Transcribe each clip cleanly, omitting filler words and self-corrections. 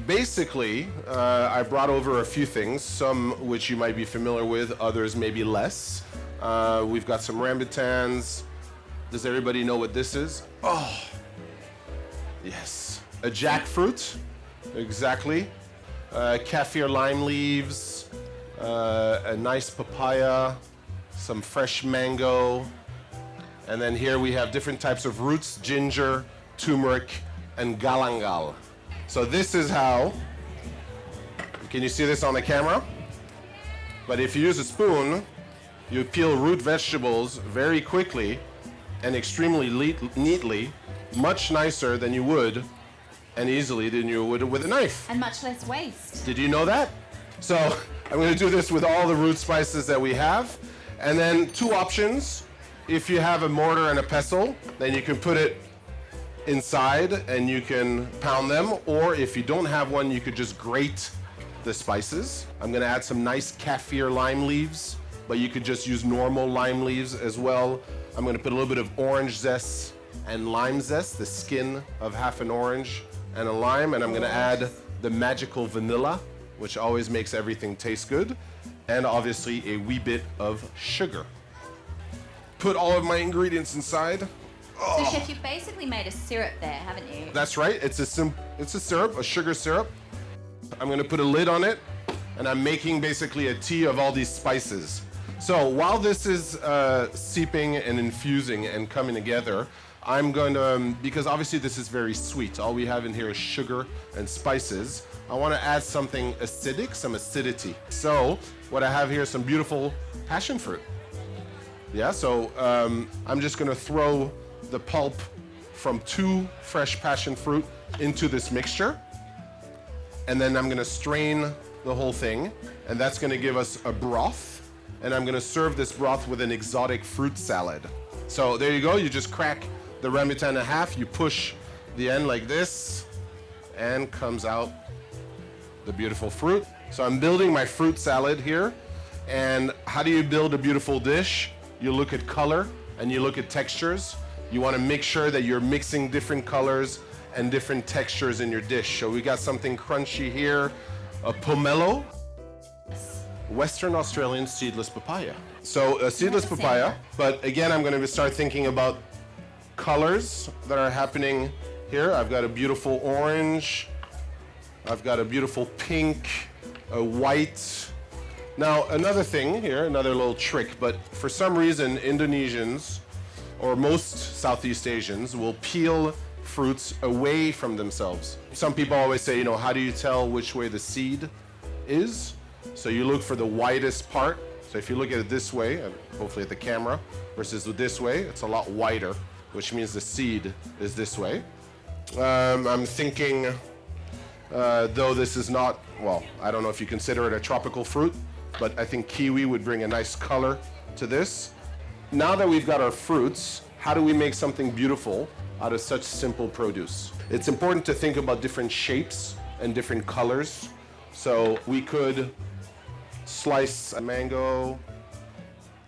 Basically, I brought over a few things, some which you might be familiar with, others maybe less. We've got some rambutans. Does everybody know what this is? Oh, yes. A jackfruit, exactly. Kaffir lime leaves, a nice papaya, some fresh mango. And then here we have different types of roots, ginger, turmeric, and galangal. So this is how, can you see this on the camera? But if you use a spoon, you peel root vegetables very quickly and extremely neatly, much nicer than you would and easily than you would with a knife. And much less waste. Did you know that? So I'm going to do this with all the root spices that we have. And then two options. If you have a mortar and a pestle, then you can put it inside and you can pound them. Or if you don't have one, you could just grate the spices. I'm going to add some nice kaffir lime leaves, but you could just use normal lime leaves as well. I'm going to put a little bit of orange zest and lime zest, the skin of half an orange and a lime. And I'm going to add the magical vanilla, which always makes everything taste good. And obviously a wee bit of sugar. Put all of my ingredients inside. So Chef, you've basically made a syrup there, haven't you? That's right, it's a syrup, a sugar syrup. I'm gonna put a lid on it, and I'm making basically a tea of all these spices. So while this is seeping and infusing and coming together, I'm going to, because obviously this is very sweet, all we have in here is sugar and spices, I want to add something acidic, some acidity. So what I have here is some beautiful passion fruit. Yeah, so I'm just going to throw the pulp from 2 fresh passion fruit into this mixture. And then I'm going to strain the whole thing. And that's going to give us a broth. And I'm going to serve this broth with an exotic fruit salad. So there you go. You just crack the rambutan in half. You push the end like this. And comes out the beautiful fruit. So I'm building my fruit salad here. And how do you build a beautiful dish? You look at color and you look at textures. You want to make sure that you're mixing different colors and different textures in your dish. So we got something crunchy here, a pomelo, Western Australian seedless papaya. So a seedless papaya, but again, I'm going to start thinking about colors that are happening here. I've got a beautiful orange, I've got a beautiful pink, a white. Now, another thing here, another little trick, but for some reason, Indonesians, or most Southeast Asians, will peel fruits away from themselves. Some people always say, how do you tell which way the seed is? So you look for the widest part. So if you look at it this way, and hopefully at the camera, versus this way, it's a lot wider, which means the seed is this way. I'm thinking, though this is not, well, I don't know if you consider it a tropical fruit, but I think kiwi would bring a nice color to this. Now that we've got our fruits, how do we make something beautiful out of such simple produce? It's important to think about different shapes and different colors. So we could slice a mango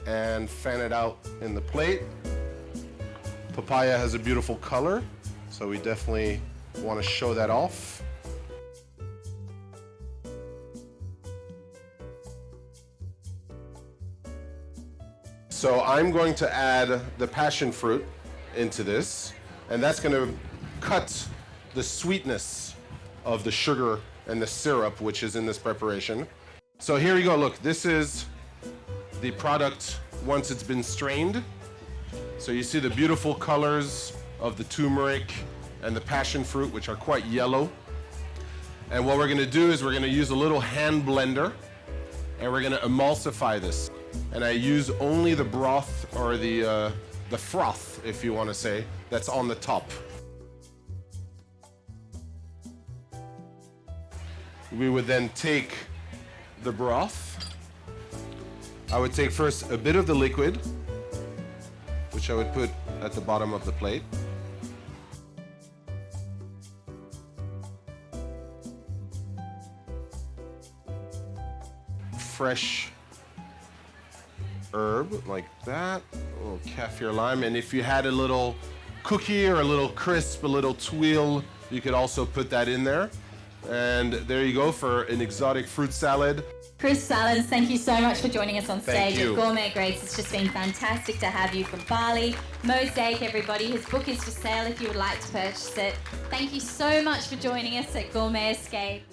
and fan it out in the plate. Papaya has a beautiful color, so we definitely want to show that off. So I'm going to add the passion fruit into this, and that's going to cut the sweetness of the sugar and the syrup, which is in this preparation. So here you go, look, this is the product once it's been strained. So you see the beautiful colors of the turmeric and the passion fruit, which are quite yellow. And what we're going to do is we're going to use a little hand blender, and we're going to emulsify this. And I use only the broth, or the froth, if you want to say, that's on the top. We would then take the broth. I would take first a bit of the liquid, which I would put at the bottom of the plate. Fresh herb like that, a little kaffir lime, and if you had a little cookie or a little crisp, a little tuile, you could also put that in there. And there you go for an exotic fruit salad. Chris Salans, thank you so much for joining us on Thank stage you. at Gourmet Greats. It's just been fantastic to have you from Bali. Mosaic, everybody. His book is for sale if you would like to purchase it. Thank you so much for joining us at Gourmet Escape.